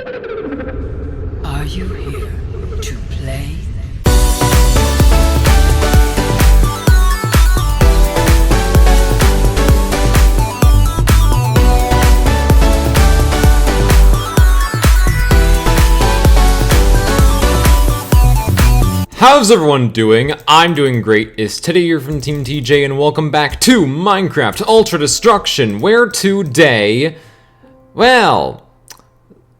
Are you here to play? How's everyone doing? I'm doing great. It's Teddy here from Team TJ, and welcome back to Minecraft Ultra Destruction, where today, well,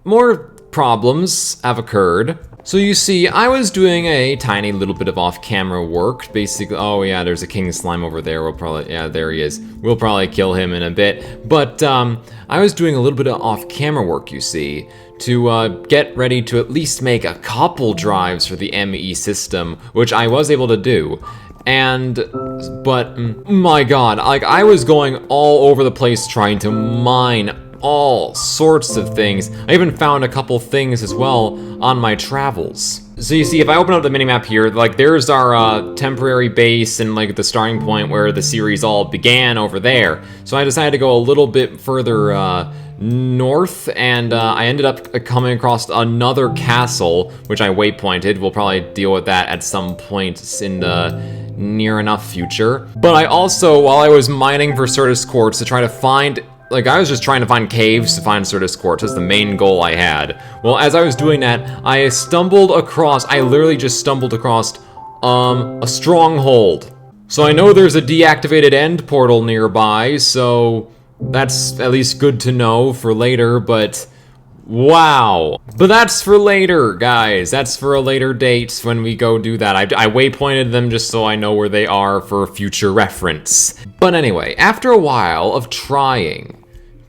more problems have occurred. So you see, I was doing a tiny little bit of off-camera work, basically. Oh yeah, there's a king slime over there. We'll probably, yeah, there he is. We'll probably kill him in a bit. But I was doing a little bit of off-camera work, you see, to get ready to at least make a couple drives for the ME system, which I was able to do. But my god, like, I was going all over the place trying to mine all sorts of things. I even found a couple things as well on my travels. So you see, if I open up the minimap here, like, there's our temporary base and like the starting point where the series all began over there. So I decided to go a little bit further north, and I ended up coming across another castle, which I waypointed. We'll probably deal with that at some point in the near enough future. But I also, while I was mining for Certus Quartz to try to find, like, I was just trying to find caves to find Certus Quartz. That's the main goal I had. Well, as I was doing that, I literally just stumbled across a stronghold. So I know there's a deactivated end portal nearby, so that's at least good to know for later, but wow. But that's for later, guys. That's for a later date when we go do that. I waypointed them just so I know where they are for future reference. But anyway, after a while of trying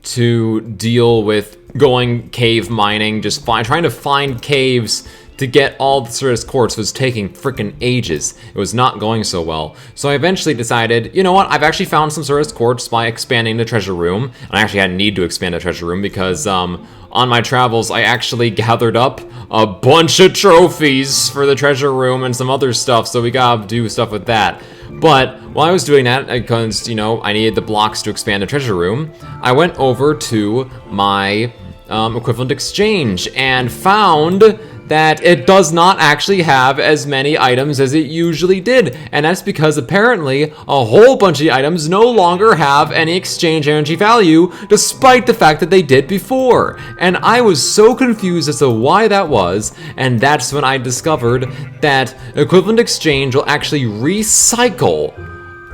to deal with going cave mining, just trying to find caves to get all the Certus Quartz was taking frickin' ages. It was not going so well. So I eventually decided, you know what, I've actually found some Certus Quartz by expanding the treasure room. And I actually had a need to expand the treasure room because on my travels, I actually gathered up a bunch of trophies for the treasure room and some other stuff, so we gotta do stuff with that. But while I was doing that, because, you know, I needed the blocks to expand the treasure room, I went over to my equivalent exchange and found that it does not actually have as many items as it usually did. And that's because apparently a whole bunch of the items no longer have any exchange energy value, despite the fact that they did before. And I was so confused as to why that was, and that's when I discovered that equivalent exchange will actually recycle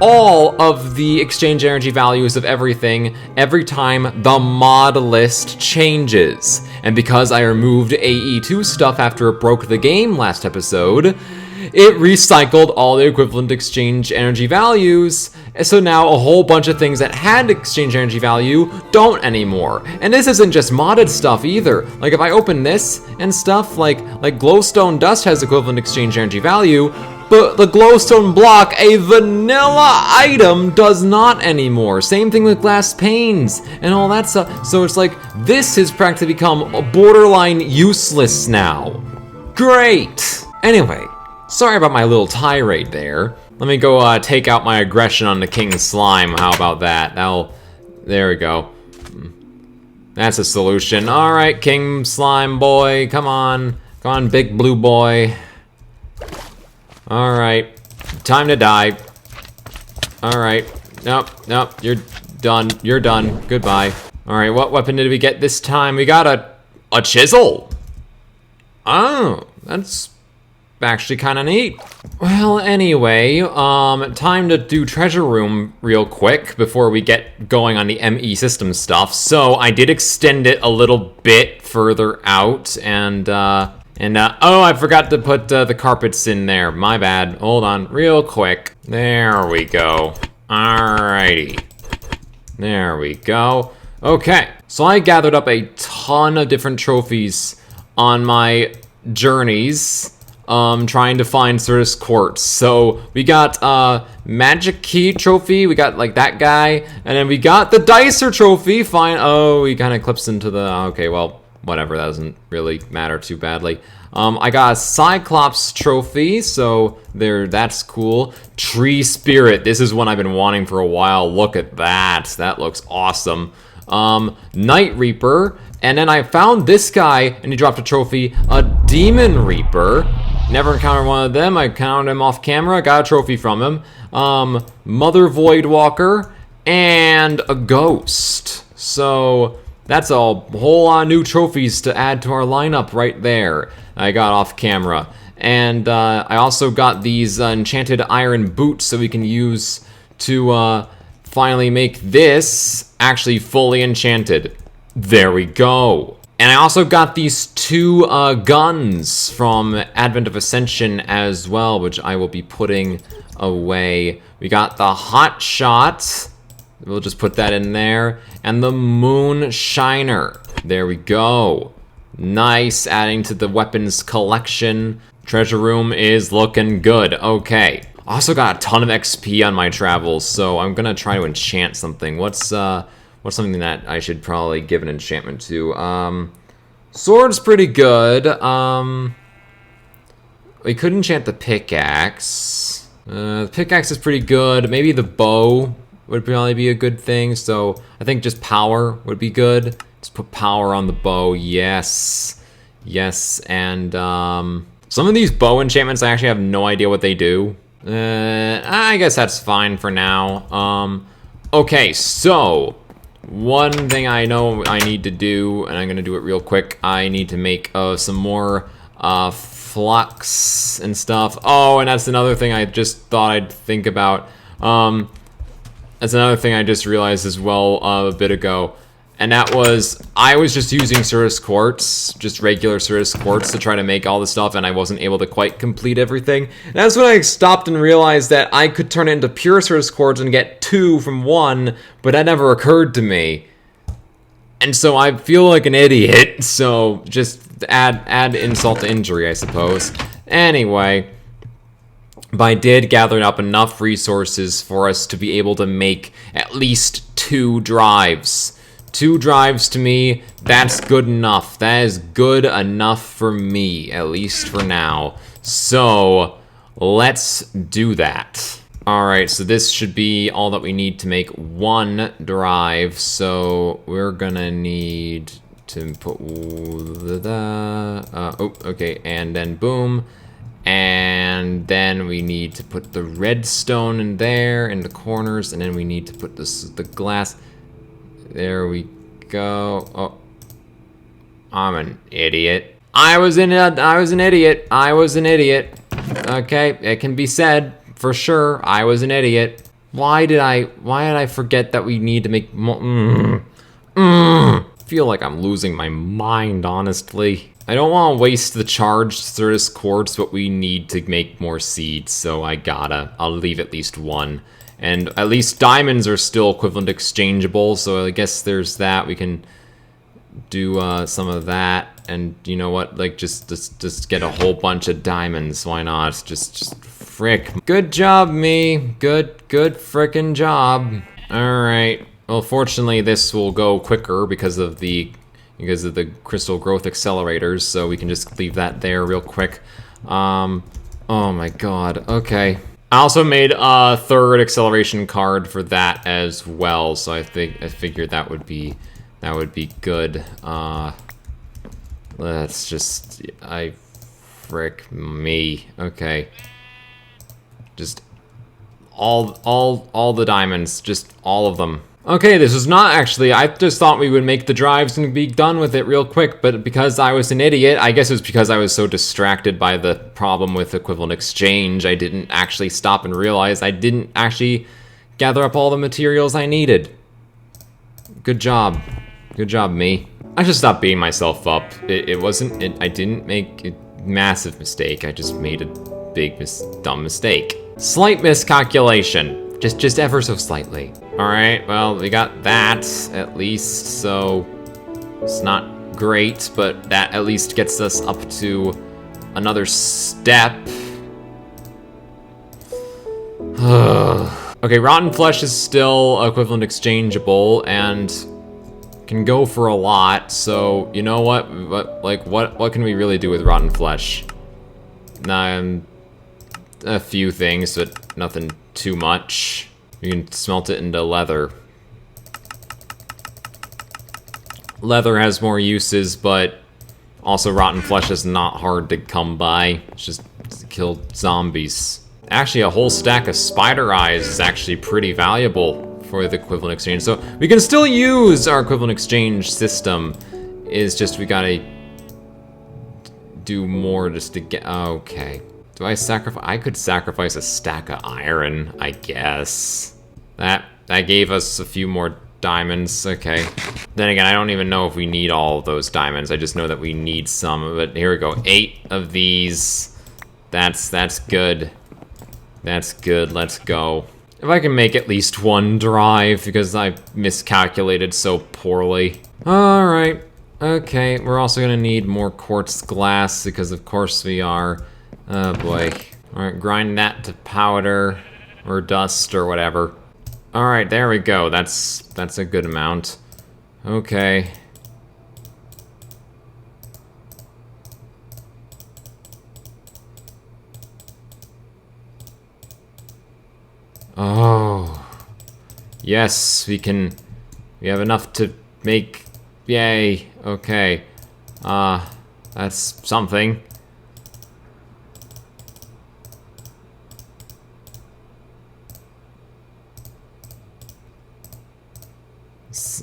all of the exchange energy values of everything every time the mod list changes. And because I removed AE2 stuff after it broke the game last episode, it recycled all the equivalent exchange energy values, so now a whole bunch of things that had exchange energy value don't anymore. And this isn't just modded stuff either. Like, if I open this and stuff, like glowstone dust has equivalent exchange energy value, but the glowstone block, a vanilla item, does not anymore. Same thing with glass panes and all that stuff. So it's like, this has practically become borderline useless now. Great! Anyway, sorry about my little tirade there. Let me go take out my aggression on the king slime. How about that? There we go. That's a solution. All right, king slime boy, come on. Come on, big blue boy. All right, time to die. All right, nope, you're done, goodbye. All right, what weapon did we get this time? We got a chisel. Oh, that's actually kind of neat. Well, anyway, time to do treasure room real quick before we get going on the ME system stuff. So I did extend it a little bit further out, and oh, I forgot to put the carpets in there. My bad. Hold on, real quick. There we go. Alrighty. There we go. Okay, so I gathered up a ton of different trophies on my journeys, trying to find Certus Quartz. So we got Magic Key trophy, we got like that guy, and then we got the Dicer trophy. Fine. Oh, he kind of clips into the, okay, well, whatever, that doesn't really matter too badly. I got a Cyclops trophy, so that's cool. Tree Spirit, this is one I've been wanting for a while. Look at that, that looks awesome. Night Reaper, And then I found this guy, and he dropped a trophy, a Demon Reaper. Never encountered one of them. I encountered him off camera, got a trophy from him. Mother Voidwalker, and a Ghost. So that's a whole lot of new trophies to add to our lineup right there. I got off camera. And I also got these enchanted iron boots that we can use to finally make this actually fully enchanted. There we go. And I also got these 2 guns from Advent of Ascension as well, which I will be putting away. We got the Hot Shot. We'll just put that in there. And the Moon Shiner. There we go. Nice, adding to the weapons collection. Treasure room is looking good. Okay. Also got a ton of XP on my travels, so I'm gonna try to enchant something. What's something that I should probably give an enchantment to? Sword's pretty good. We could enchant the pickaxe. The pickaxe is pretty good. Maybe the bow would probably be a good thing. So I think just power would be good. Let's put power on the bow. Yes. Yes, and some of these bow enchantments, I actually have no idea what they do. I guess that's fine for now. Okay, so one thing I know I need to do, and I'm gonna do it real quick, I need to make some more flux and stuff. Oh, and that's another thing I just thought I'd think about. That's another thing I just realized as well a bit ago. And that was, I was just using Certus Quartz, just regular Certus Quartz to try to make all the stuff, and I wasn't able to quite complete everything. And that's when I stopped and realized that I could turn it into pure Certus Quartz and get 2 from 1, but that never occurred to me. And so I feel like an idiot, so just add insult to injury, I suppose. Anyway, but I did gather up enough resources for us to be able to make at least 2 drives. 2 drives to me, that's good enough. That is good enough for me, at least for now. So, let's do that. Alright, so this should be all that we need to make 1 drive. So, we're gonna need to put... oh, okay, and then boom. And then we need to put the redstone in there, in the corners, and then we need to put the glass... There we go. Oh, I'm an idiot. I was an idiot. I was an idiot. Okay, it can be said for sure. I was an idiot. Why did I forget that we need to make more? Feel like I'm losing my mind, honestly. I don't want to waste the charged Certus Quartz, but we need to make more seeds, so I'll leave at least 1. And at least diamonds are still equivalent exchangeable, so I guess there's that. We can do some of that, and you know what? Like just get a whole bunch of diamonds. Why not? Just frick. Good job, me. Good frickin' job. All right. Well, fortunately, this will go quicker because of the crystal growth accelerators, so we can just leave that there real quick. Oh my god. Okay. I also made a 3rd acceleration card for that as well, so I figured that would be good. Let's just frick me. Okay. Just all the diamonds, just all of them. Okay, this was not actually, I just thought we would make the drives and be done with it real quick, but because I was an idiot, I guess it was because I was so distracted by the problem with equivalent exchange, I didn't actually stop and realize I didn't actually gather up all the materials I needed. Good job. Good job, me. I should stop beating myself up. I didn't make a massive mistake, I just made a big dumb mistake. Slight miscalculation. Just ever so slightly. Alright, well, we got that, at least, so it's not great, but that at least gets us up to another step. Okay, rotten flesh is still equivalent exchangeable, and can go for a lot, so, you know what? What can we really do with rotten flesh? A few things, but nothing too much. You can smelt it into leather. Leather has more uses, but also rotten flesh is not hard to come by. It's just to kill zombies. Actually, a whole stack of spider eyes is actually pretty valuable for the equivalent exchange. So we can still use our equivalent exchange system. It's just we gotta do more just to get, okay. Do I sacrifice? I could sacrifice a stack of iron, I guess. That gave us a few more diamonds, okay. Then again, I don't even know if we need all of those diamonds. I just know that we need some, but here we go. 8 of these. That's good. That's good, let's go. If I can make at least 1 drive, because I miscalculated so poorly. All right, okay. We're also gonna need more quartz glass, because of course we are. Oh boy. All right, grind that to powder, or dust, or whatever. All right, there we go. That's a good amount. Okay. Oh. Yes, we have enough to make, yay, okay. That's something.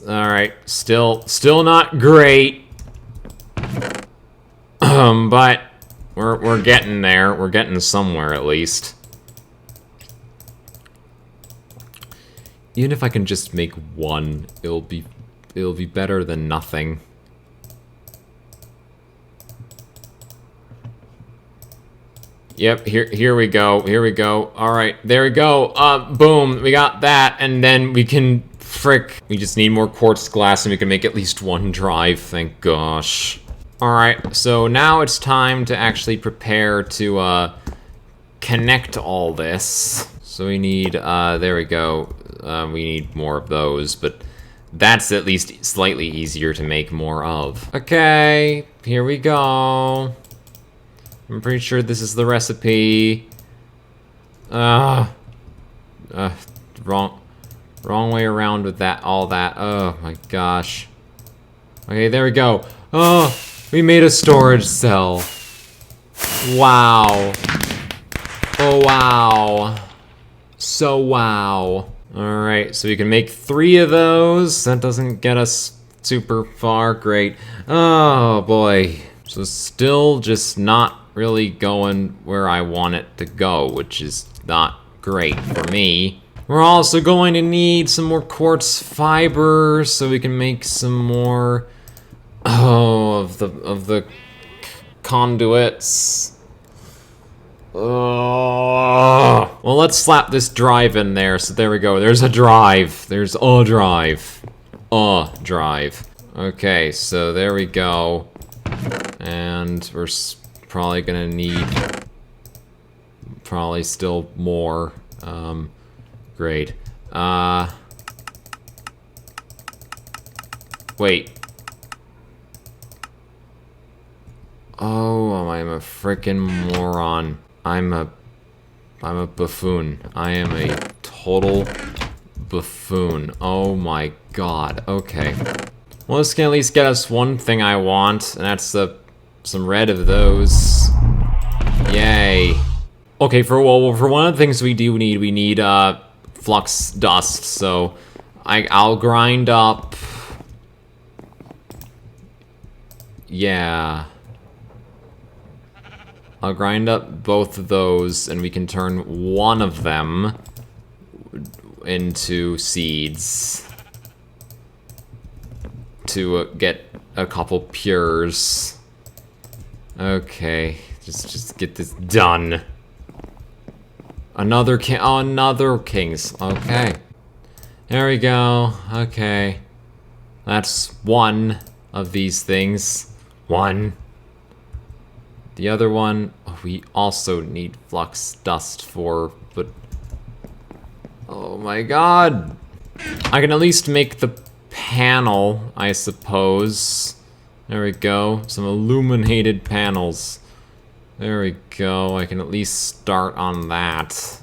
All right, still not great. But we're getting there. We're getting somewhere at least. Even if I can just make 1, it'll be better than nothing. Yep, here we go. Here we go. All right, there we go. Boom, we got that, and then we can we just need more quartz glass and we can make at least 1 drive, thank gosh. All right, so now it's time to actually prepare to connect all this. So we need, there we go. We need more of those, but that's at least slightly easier to make more of. Okay, here we go. I'm pretty sure this is the recipe. Wrong way around with that, all that. Oh my gosh. Okay, there we go. Oh, we made a storage cell. Wow. Oh wow. So wow. All right, so we can make 3 of those. That doesn't get us super far, great. Oh boy. So still just not really going where I want it to go, which is not great for me. We're also going to need some more quartz fiber so we can make some more of the conduits. Well, let's slap this drive in there. So there we go. There's a drive. There's a drive. A drive. Okay, so there we go. And we're probably gonna need still more. Great. Wait. Oh, I'm a freaking moron. I'm a buffoon. I am a total buffoon. Oh my god. Okay. Well, this can at least get us 1 thing I want, and that's some red of those. Yay. Okay, for one of the things we do need, we need flux dust, so I'll grind up. Yeah. I'll grind up both of those, and we can turn 1 of them into seeds to get a couple pures. Okay, just get this done. Another king's. Okay. There we go. Okay. That's 1 of these things. 1. The other one, we also need flux dust for, but... Oh my god! I can at least make the panel, I suppose. There we go. Some illuminated panels. There we go. I can at least start on that.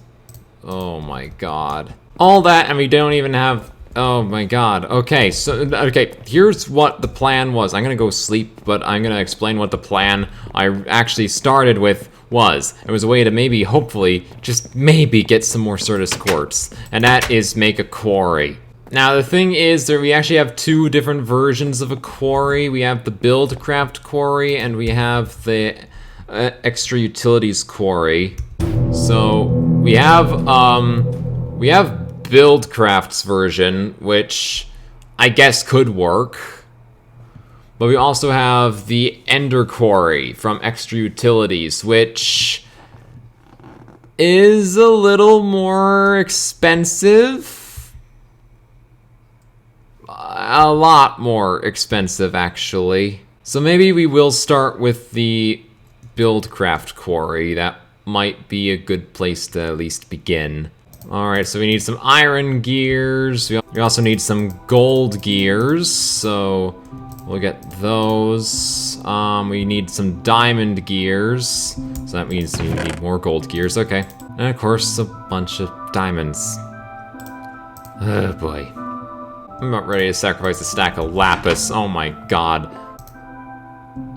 Oh my god. All that, and we don't even have Oh my god. Okay, so, okay, here's what the plan was. I'm gonna go sleep, but I'm gonna explain what the plan I actually started with was. It was a way to maybe, hopefully, just maybe get some more Certus Quartz. And that is make a quarry. Now, the thing is that we actually have two different versions of a quarry. We have the BuildCraft quarry, and we have the extra utilities quarry. So, we have BuildCraft's version, which I guess could work. But we also have the EnderCore from Extra Utilities, which is a little more expensive. A lot more expensive, actually. So maybe we will start with the BuildCraft quarry. That might be a good place to at least begin. Alright, so we need some iron gears. We also need some gold gears, so we'll get those. We need some diamond gears, so that means we need more gold gears, okay. And of course, a bunch of diamonds. Oh boy. I'm about ready to sacrifice a stack of lapis, oh my god.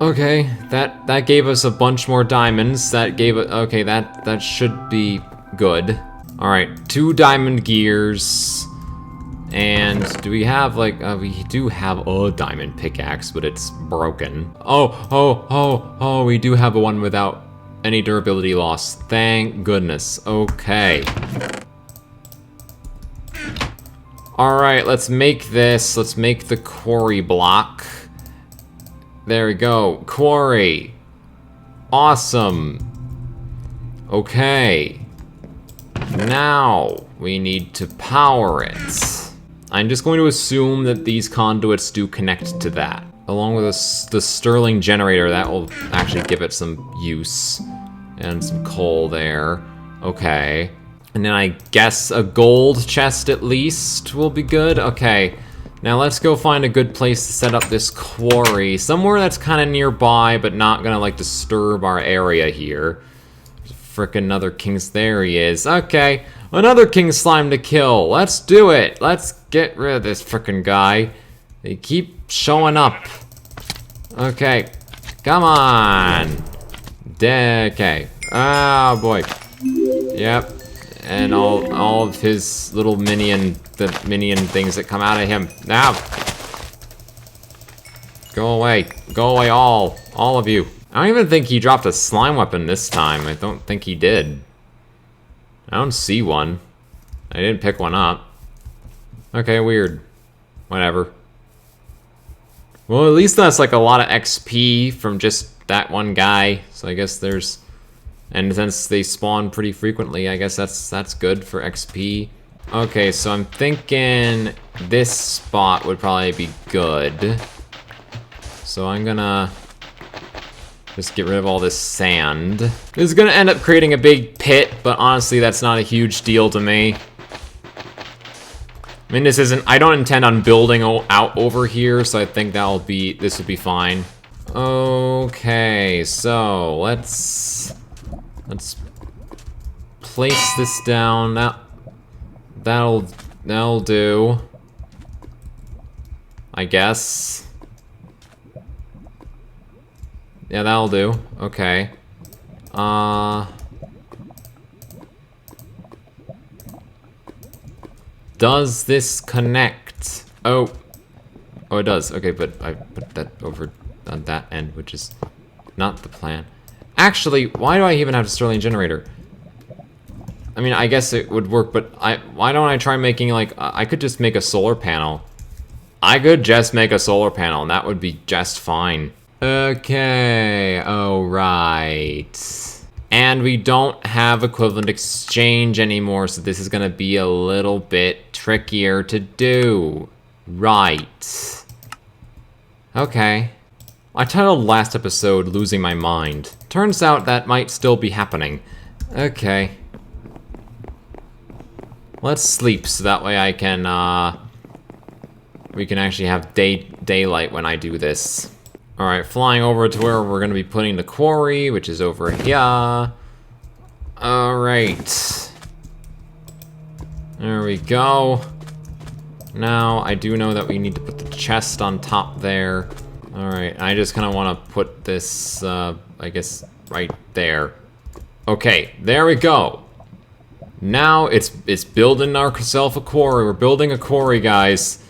Okay, that gave us a bunch more diamonds. That gave it, okay, that should be good. Alright, 2 diamond gears. And do we have like, we do have a diamond pickaxe, but it's broken. Oh, we do have a one without any durability loss. Thank goodness. Okay. Alright, let's make this. Let's make the quarry block. There we go. Quarry. Awesome. Okay. Now, we need to power it. I'm just going to assume that these conduits do connect to that. Along with the Stirling generator, that will actually give it some use. And some coal there. Okay. And then I guess a gold chest at least will be good. Okay. Now let's go find a good place to set up this quarry. Somewhere that's kind of nearby, but not gonna like disturb our area here. Frickin' another king's, there he is. Okay, another king slime to kill. Let's do it. Let's get rid of this frickin' guy. They keep showing up. Okay, come on. Okay. Oh boy. Yep. And all of his little minion things that come out of him. Now. Go away, all of you. I don't even think he dropped a slime weapon this time. I don't think he did. I don't see one. I didn't pick one up. Okay, weird. Whatever. Well, at least that's like a lot of XP from just that one guy. So I guess there's... And since they spawn pretty frequently, I guess that's good for XP. Okay, so I'm thinking this spot would probably be good. So I'm gonna just get rid of all this sand. This is gonna end up creating a big pit, but honestly, that's not a huge deal to me. I mean, I don't intend on building out over here, so I think this will be fine. Okay, so let's place this down. That'll do, I guess. Yeah, that'll do. Okay. Does this connect? Oh, it does. Okay, but I put that over on that end, which is not the plan. Actually, why do I even have a Stirling generator? I mean, I guess it would work, but why don't I try making, like, I could just make a solar panel. I could just make a solar panel, and that would be just fine. Okay, alright. And we don't have equivalent exchange anymore, so this is gonna be a little bit trickier to do. Right. Okay. I titled last episode Losing My Mind. Turns out that might still be happening. Okay. Let's sleep so that way I can, we can actually have daylight when I do this. Alright, flying over to where we're gonna be putting the quarry, which is over here. Alright. There we go. Now, I do know that we need to put the chest on top there. Alright, I just kind of want to put this, I guess, right there. Okay, there we go. Now it's building ourselves a quarry. We're building a quarry, guys.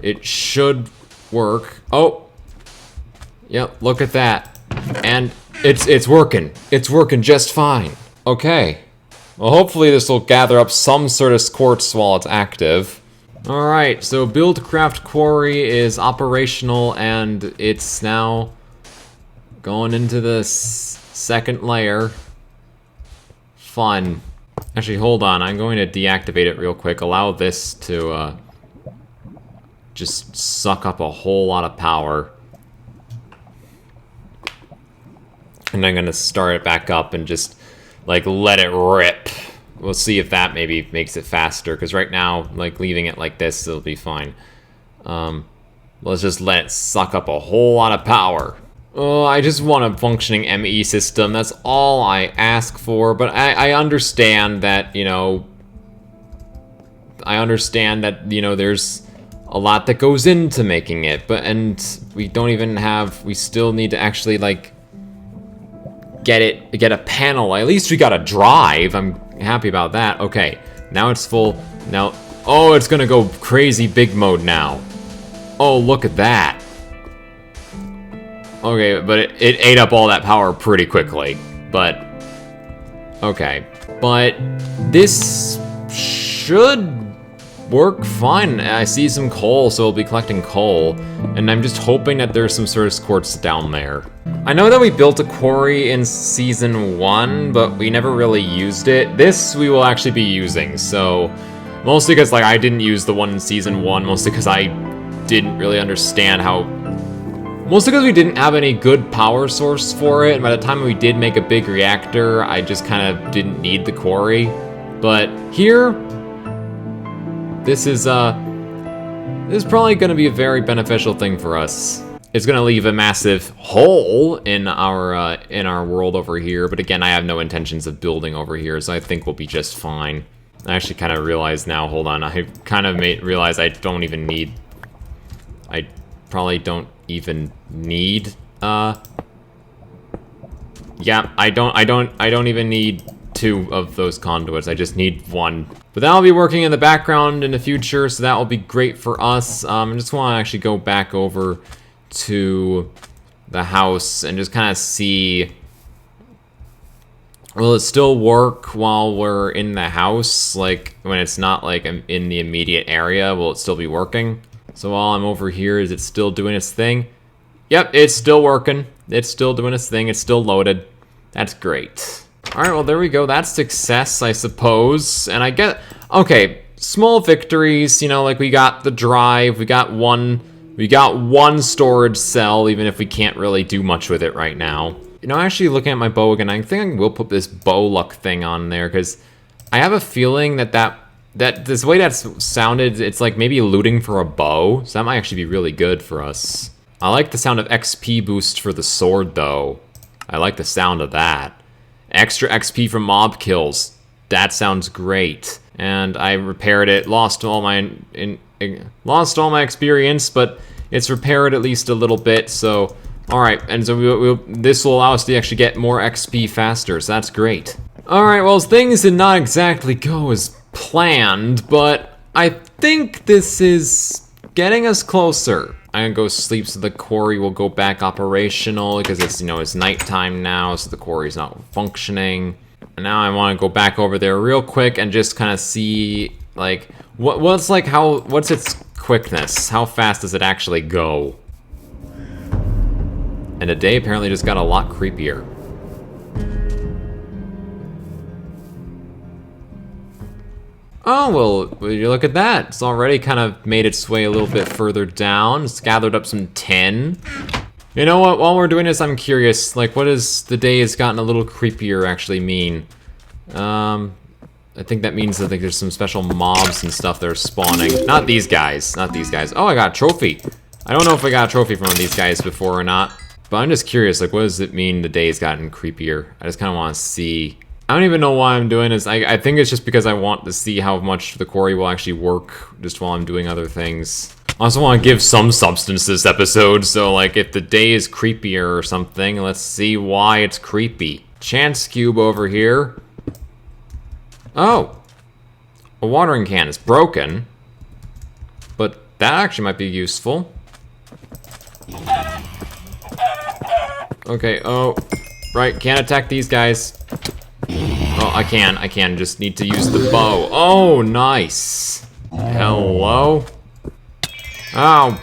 It should work. Oh! Yep, look at that. And it's working. It's working just fine. Okay. Well, hopefully this will gather up some Certus Quartz while it's active. Alright, so BuildCraft Quarry is operational and it's now going into the second layer. Fun. Actually, hold on. I'm going to deactivate it real quick. Allow this to just suck up a whole lot of power. And I'm going to start it back up and just, like, let it rip. We'll see if that maybe makes it faster, because right now, like, leaving it like this, it'll be fine. Let's just let it suck up a whole lot of power. Oh, I just want a functioning ME system. That's all I ask for, but I understand that, you know... there's a lot that goes into making it, and we don't even have... We still need to actually, like... get a panel. At least we got a drive. I'm happy about that. Okay, now it's full. Now, oh, it's gonna go crazy big mode now. Oh, look at that. Okay, but it ate up all that power pretty quickly. But, okay. But this should work fine. I see some coal, so we'll be collecting coal. And I'm just hoping that there's some Certus Quartz down there. I know that we built a quarry in Season 1, but we never really used it. This we will actually be using, so... Mostly because, like, I didn't use the one in Season 1, mostly because I didn't really understand how... Mostly because we didn't have any good power source for it, and by the time we did make a big reactor, I just kind of didn't need the quarry. But here... This is probably going to be a very beneficial thing for us. It's going to leave a massive hole in our world over here, but again, I have no intentions of building over here, so I think we'll be just fine. I actually kind of realize now, hold on, I kind of realize I don't even need... I probably don't even need, yeah, I don't even need 2 of those conduits, I just need 1. But that'll be working in the background in the future, so that will be great for us. I just want to actually go back over to the house and just kind of see... Will it still work while we're in the house? Like, when it's not, like, in the immediate area, will it still be working? So while I'm over here, is it still doing its thing? Yep, it's still working. It's still doing its thing. It's still loaded. That's great. Alright, well, there we go. That's success, I suppose. And I get... Okay, small victories. You know, like, we got the drive. We got one storage cell, even if we can't really do much with it right now. You know, actually looking at my bow again, I think I will put this bow luck thing on there, because I have a feeling that this way that's sounded, it's like maybe looting for a bow, so that might actually be really good for us. I like the sound of XP boost for the sword, though. I like the sound of that. Extra XP from mob kills. That sounds great. And I repaired it, lost all my experience, but it's repaired at least a little bit, so... Alright, and so this will allow us to actually get more XP faster, so that's great. Alright, well, things did not exactly go as planned, but I think this is getting us closer. I'm gonna go sleep so the quarry will go back operational, because it's, you know, it's nighttime now, so the quarry's not functioning. And now I want to go back over there real quick and just kind of see, like, what's its quickness? How fast does it actually go? And the day apparently just got a lot creepier. Oh, well, will you look at that? It's already kind of made its way a little bit further down. It's gathered up some tin. You know what, while we're doing this, I'm curious, like, what does the day has gotten a little creepier actually mean? I think that means that there's some special mobs and stuff that are spawning. Not these guys, not these guys. Oh, I got a trophy. I don't know if I got a trophy from one of these guys before or not. But I'm just curious, like, what does it mean the day's gotten creepier? I just kind of want to see. I don't even know why I'm doing this. I think it's just because I want to see how much the quarry will actually work just while I'm doing other things. I also want to give some substance to this episode, so like if the day is creepier or something, let's see why it's creepy. ChanceCube over here. Oh, a watering can is broken, but that actually might be useful. Okay, oh, right, can't attack these guys. Oh, I can, just need to use the bow. Oh, nice. Hello? Oh,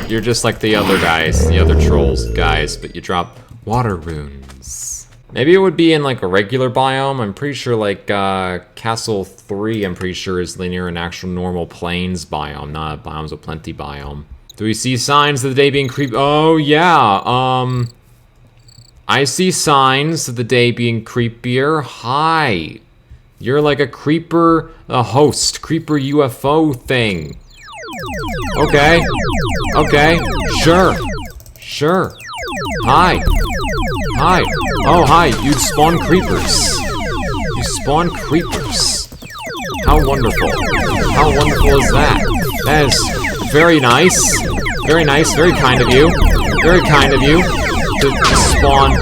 you're just like the other guys, the other trolls guys, but you drop water runes. Maybe it would be in like a regular biome. I'm pretty sure like Castle 3, I'm pretty sure is near an actual normal plains biome, not a Biomes O Plenty biome. Do we see signs of the day being creepy? Oh yeah, I see signs of the day being creepier. Hi. You're like a creeper, a host, creeper UFO thing. Okay. Okay. Sure. Hi. Hi. Oh, hi. You spawn creepers. You spawn creepers. How wonderful. How wonderful is that? That is very nice. Very nice. Very kind of you. Very kind of you. To spawn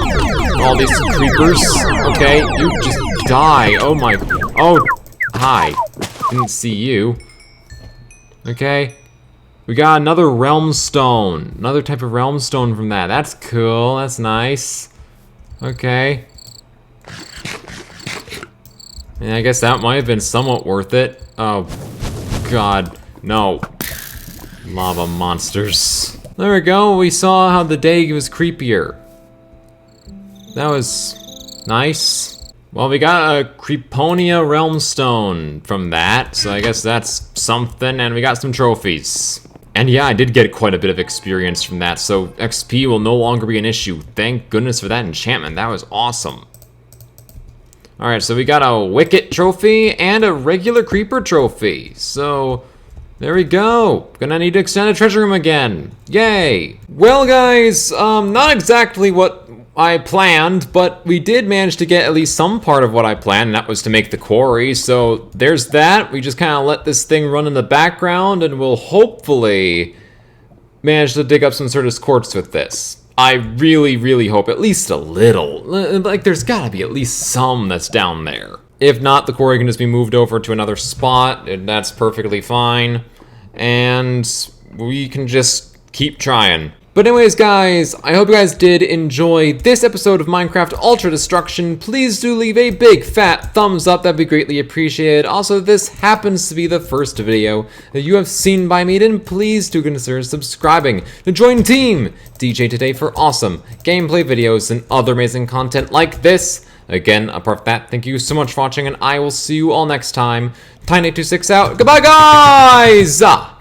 all these creepers. Okay, you just die. Oh my. Oh, hi. Didn't see you. Okay. We got another realm stone. Another type of realm stone from that. That's cool. That's nice. Okay. And I guess that might have been somewhat worth it. Oh, God. No. Lava monsters. There we go, we saw how the day was creepier. That was nice. Well, we got a Creeponia Realm Stone from that, so I guess that's something, and we got some trophies. And yeah, I did get quite a bit of experience from that, so XP will no longer be an issue. Thank goodness for that enchantment, that was awesome. Alright, so we got a Wicket trophy and a regular Creeper trophy, so there we go. Gonna need to extend the treasure room again. Yay. Well, guys, not exactly what I planned, but we did manage to get at least some part of what I planned, and that was to make the quarry. So there's that. We just kind of let this thing run in the background, and we'll hopefully manage to dig up some Certus Quartz with this. I really, really hope at least a little. Like, there's gotta be at least some that's down there. If not, the quarry can just be moved over to another spot, and that's perfectly fine. And we can just keep trying. But anyways, guys, I hope you guys did enjoy this episode of Minecraft Ultra Destruction. Please do leave a big fat thumbs up, that'd be greatly appreciated. Also, if this happens to be the first video that you have seen by me, then please do consider subscribing to join Team DJ Today for awesome gameplay videos and other amazing content like this. Again, apart from that, thank you so mumuch for watching, and I will see you all next time. Tiny826 out. Goodbye, guys!